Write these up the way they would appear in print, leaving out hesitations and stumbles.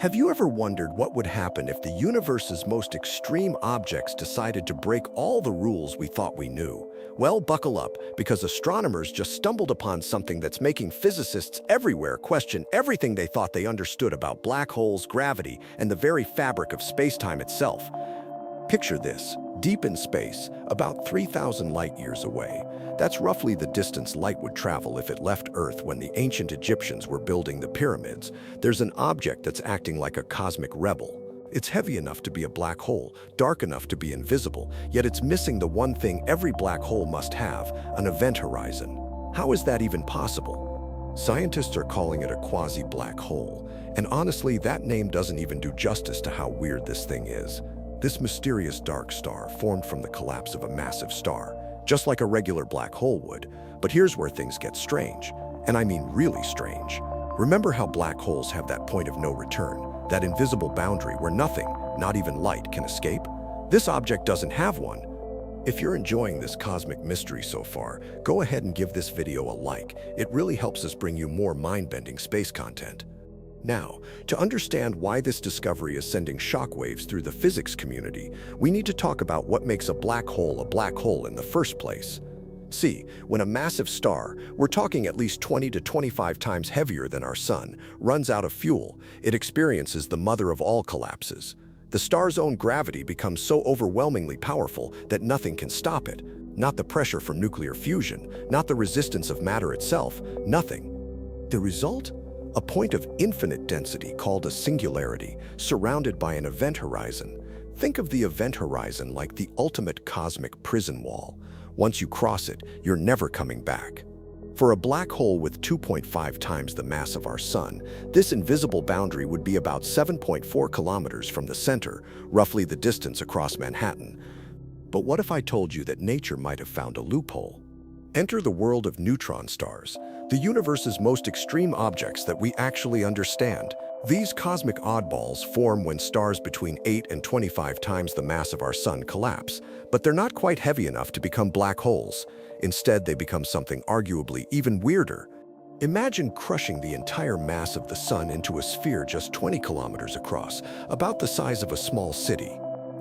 Have you ever wondered what would happen if the universe's most extreme objects decided to break all the rules we thought we knew? Well, buckle up, because astronomers just stumbled upon something that's making physicists everywhere question everything they thought they understood about black holes, gravity, and the very fabric of space-time itself. Picture this. Deep in space, about 3,000 light-years away. That's roughly the distance light would travel if it left Earth when the ancient Egyptians were building the pyramids. There's an object that's acting like a cosmic rebel. It's heavy enough to be a black hole, dark enough to be invisible, yet it's missing the one thing every black hole must have, an event horizon. How is that even possible? Scientists are calling it a quasi-black hole, and honestly, that name doesn't even do justice to how weird this thing is. This mysterious dark star formed from the collapse of a massive star, just like a regular black hole would. But here's where things get strange, and I mean really strange. Remember how black holes have that point of no return, that invisible boundary where nothing, not even light, can escape? This object doesn't have one. If you're enjoying this cosmic mystery so far, go ahead and give this video a like. It really helps us bring you more mind-bending space content. Now, to understand why this discovery is sending shockwaves through the physics community, we need to talk about what makes a black hole in the first place. See, when a massive star, we're talking at least 20 to 25 times heavier than our sun, runs out of fuel, it experiences the mother of all collapses. The star's own gravity becomes so overwhelmingly powerful that nothing can stop it. Not the pressure from nuclear fusion, not the resistance of matter itself, nothing. The result? A point of infinite density called a singularity, surrounded by an event horizon. Think of the event horizon like the ultimate cosmic prison wall. Once you cross it, you're never coming back. For a black hole with 2.5 times the mass of our sun, this invisible boundary would be about 7.4 kilometers from the center, roughly the distance across Manhattan. But what if I told you that nature might have found a loophole? Enter the world of neutron stars, the universe's most extreme objects that we actually understand. These cosmic oddballs form when stars between 8 and 25 times the mass of our sun collapse, but they're not quite heavy enough to become black holes. Instead, they become something arguably even weirder. Imagine crushing the entire mass of the sun into a sphere just 20 kilometers across, about the size of a small city.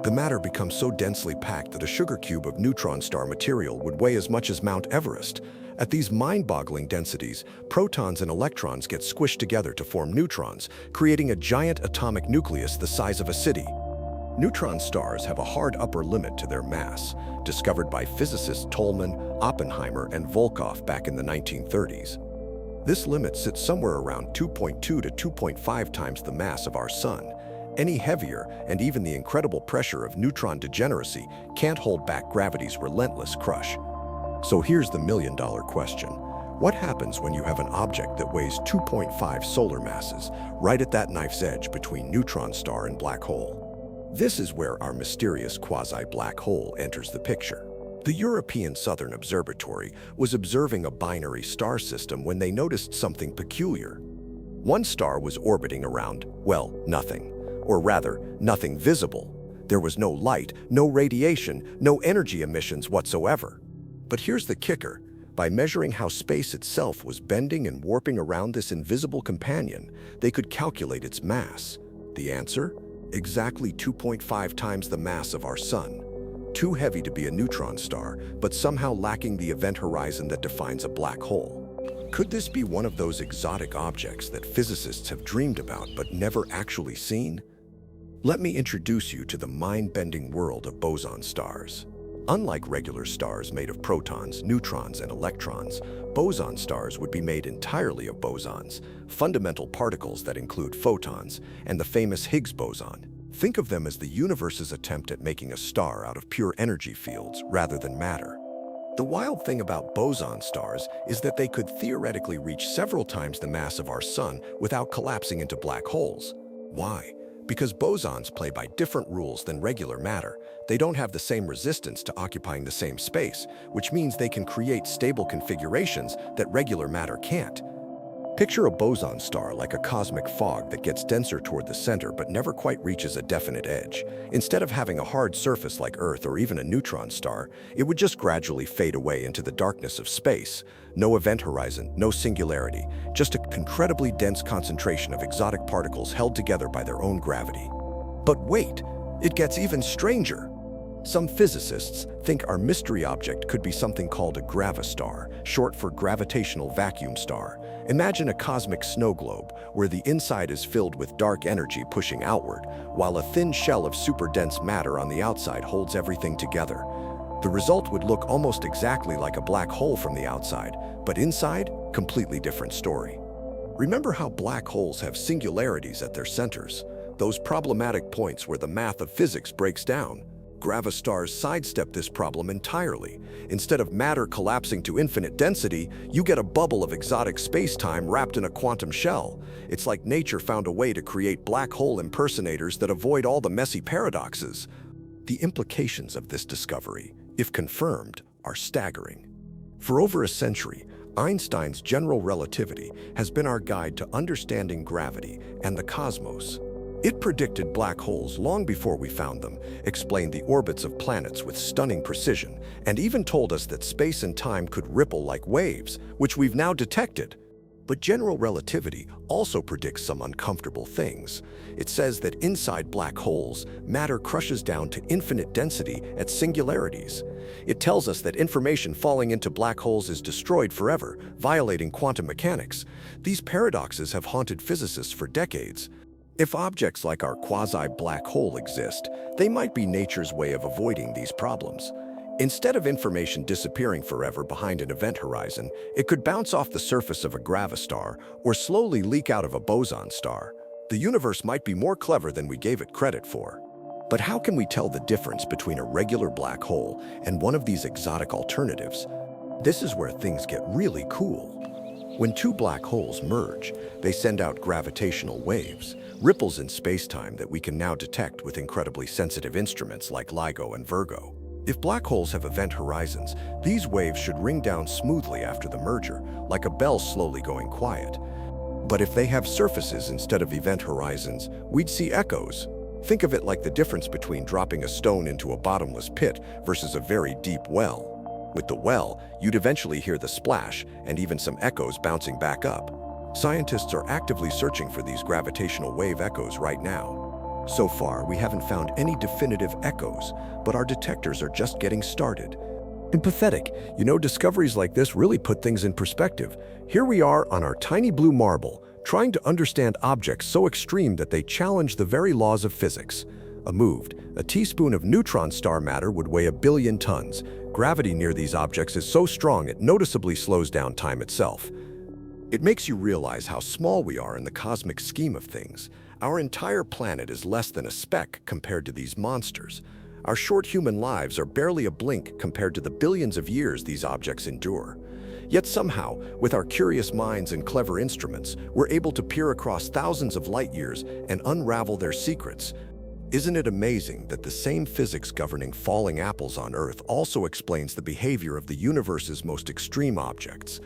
The matter becomes so densely packed that a sugar cube of neutron star material would weigh as much as Mount Everest. At these mind-boggling densities, protons and electrons get squished together to form neutrons, creating a giant atomic nucleus the size of a city. Neutron stars have a hard upper limit to their mass, discovered by physicists Tolman, Oppenheimer, and Volkoff back in the 1930s. This limit sits somewhere around 2.2 to 2.5 times the mass of our sun. Any heavier, and even the incredible pressure of neutron degeneracy can't hold back gravity's relentless crush. So here's the million-dollar question. What happens when you have an object that weighs 2.5 solar masses, right at that knife's edge between neutron star and black hole? This is where our mysterious quasi-black hole enters the picture. The European Southern Observatory was observing a binary star system when they noticed something peculiar. One star was orbiting around, well, nothing. Or rather, nothing visible. There was no light, no radiation, no energy emissions whatsoever. But here's the kicker. By measuring how space itself was bending and warping around this invisible companion, they could calculate its mass. The answer? Exactly 2.5 times the mass of our sun. Too heavy to be a neutron star, but somehow lacking the event horizon that defines a black hole. Could this be one of those exotic objects that physicists have dreamed about but never actually seen? Let me introduce you to the mind-bending world of boson stars. Unlike regular stars made of protons, neutrons, and electrons, boson stars would be made entirely of bosons, fundamental particles that include photons, and the famous Higgs boson. Think of them as the universe's attempt at making a star out of pure energy fields rather than matter. The wild thing about boson stars is that they could theoretically reach several times the mass of our sun without collapsing into black holes. Why? Because bosons play by different rules than regular matter. They don't have the same resistance to occupying the same space, which means they can create stable configurations that regular matter can't. Picture a boson star like a cosmic fog that gets denser toward the center but never quite reaches a definite edge. Instead of having a hard surface like Earth or even a neutron star, it would just gradually fade away into the darkness of space. No event horizon, no singularity, just an incredibly dense concentration of exotic particles held together by their own gravity. But wait, it gets even stranger. Some physicists think our mystery object could be something called a gravistar, short for gravitational vacuum star. Imagine a cosmic snow globe where the inside is filled with dark energy pushing outward, while a thin shell of super-dense matter on the outside holds everything together. The result would look almost exactly like a black hole from the outside, but inside, completely different story. Remember how black holes have singularities at their centers, those problematic points where the math of physics breaks down? Gravastars sidestep this problem entirely. Instead of matter collapsing to infinite density, you get a bubble of exotic space-time wrapped in a quantum shell. It's like nature found a way to create black hole impersonators that avoid all the messy paradoxes. The implications of this discovery, if confirmed, are staggering. For over a century, Einstein's general relativity has been our guide to understanding gravity and the cosmos. It predicted black holes long before we found them, explained the orbits of planets with stunning precision, and even told us that space and time could ripple like waves, which we've now detected. But general relativity also predicts some uncomfortable things. It says that inside black holes, matter crushes down to infinite density at singularities. It tells us that information falling into black holes is destroyed forever, violating quantum mechanics. These paradoxes have haunted physicists for decades. If objects like our quasi-black hole exist, they might be nature's way of avoiding these problems. Instead of information disappearing forever behind an event horizon, it could bounce off the surface of a gravistar or slowly leak out of a boson star. The universe might be more clever than we gave it credit for. But how can we tell the difference between a regular black hole and one of these exotic alternatives? This is where things get really cool. When two black holes merge, they send out gravitational waves, ripples in space-time that we can now detect with incredibly sensitive instruments like LIGO and Virgo. If black holes have event horizons, these waves should ring down smoothly after the merger, like a bell slowly going quiet. But if they have surfaces instead of event horizons, we'd see echoes. Think of it like the difference between dropping a stone into a bottomless pit versus a very deep well. With the well, you'd eventually hear the splash and even some echoes bouncing back up. Scientists are actively searching for these gravitational wave echoes right now. So far, we haven't found any definitive echoes, but our detectors are just getting started. And pathetic, discoveries like this really put things in perspective. Here we are on our tiny blue marble, trying to understand objects so extreme that they challenge the very laws of physics. A teaspoon of neutron star matter would weigh 1 billion tons. Gravity near these objects is so strong it noticeably slows down time itself. It makes you realize how small we are in the cosmic scheme of things. Our entire planet is less than a speck compared to these monsters. Our short human lives are barely a blink compared to the billions of years these objects endure. Yet somehow, with our curious minds and clever instruments, we're able to peer across thousands of light years and unravel their secrets. Isn't it amazing that the same physics governing falling apples on Earth also explains the behavior of the universe's most extreme objects?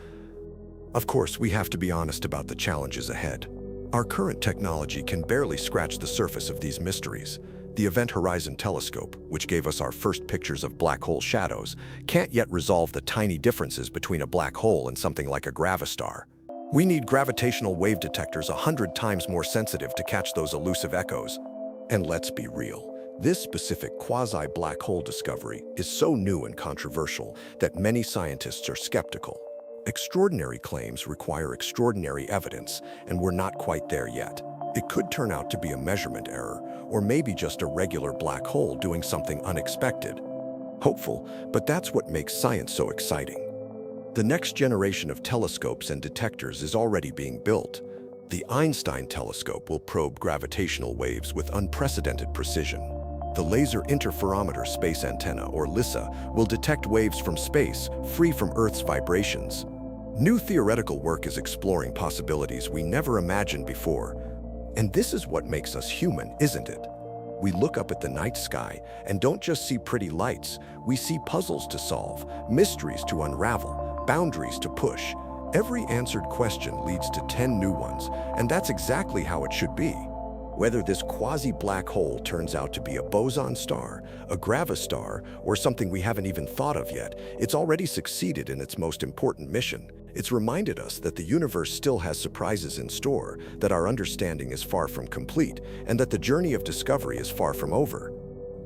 Of course, we have to be honest about the challenges ahead. Our current technology can barely scratch the surface of these mysteries. The Event Horizon Telescope, which gave us our first pictures of black hole shadows, can't yet resolve the tiny differences between a black hole and something like a gravistar. We need gravitational wave detectors 100 times more sensitive to catch those elusive echoes. And let's be real, this specific quasi-black hole discovery is so new and controversial that many scientists are skeptical. Extraordinary claims require extraordinary evidence, and we're not quite there yet. It could turn out to be a measurement error, or maybe just a regular black hole doing something unexpected. Hopeful, but that's what makes science so exciting. The next generation of telescopes and detectors is already being built. The Einstein telescope will probe gravitational waves with unprecedented precision. The Laser Interferometer Space Antenna, or LISA, will detect waves from space, free from Earth's vibrations. New theoretical work is exploring possibilities we never imagined before. And this is what makes us human, isn't it? We look up at the night sky and don't just see pretty lights, we see puzzles to solve, mysteries to unravel, boundaries to push. Every answered question leads to 10 new ones, and that's exactly how it should be. Whether this quasi-black hole turns out to be a boson star, a gravastar, or something we haven't even thought of yet, it's already succeeded in its most important mission. It's reminded us that the universe still has surprises in store, that our understanding is far from complete, and that the journey of discovery is far from over.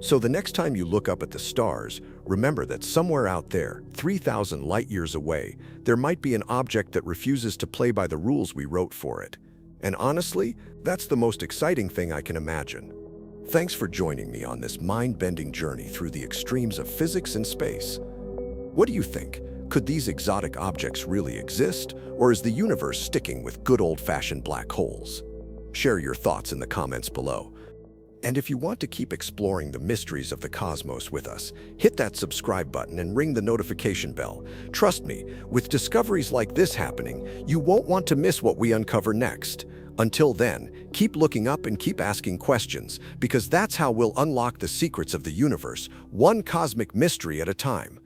So the next time you look up at the stars, remember that somewhere out there, 3,000 light-years away, there might be an object that refuses to play by the rules we wrote for it. And honestly, that's the most exciting thing I can imagine. Thanks for joining me on this mind-bending journey through the extremes of physics and space. What do you think? Could these exotic objects really exist, or is the universe sticking with good old-fashioned black holes? Share your thoughts in the comments below. And if you want to keep exploring the mysteries of the cosmos with us, hit that subscribe button and ring the notification bell. Trust me, with discoveries like this happening, you won't want to miss what we uncover next. Until then, keep looking up and keep asking questions, because that's how we'll unlock the secrets of the universe, one cosmic mystery at a time.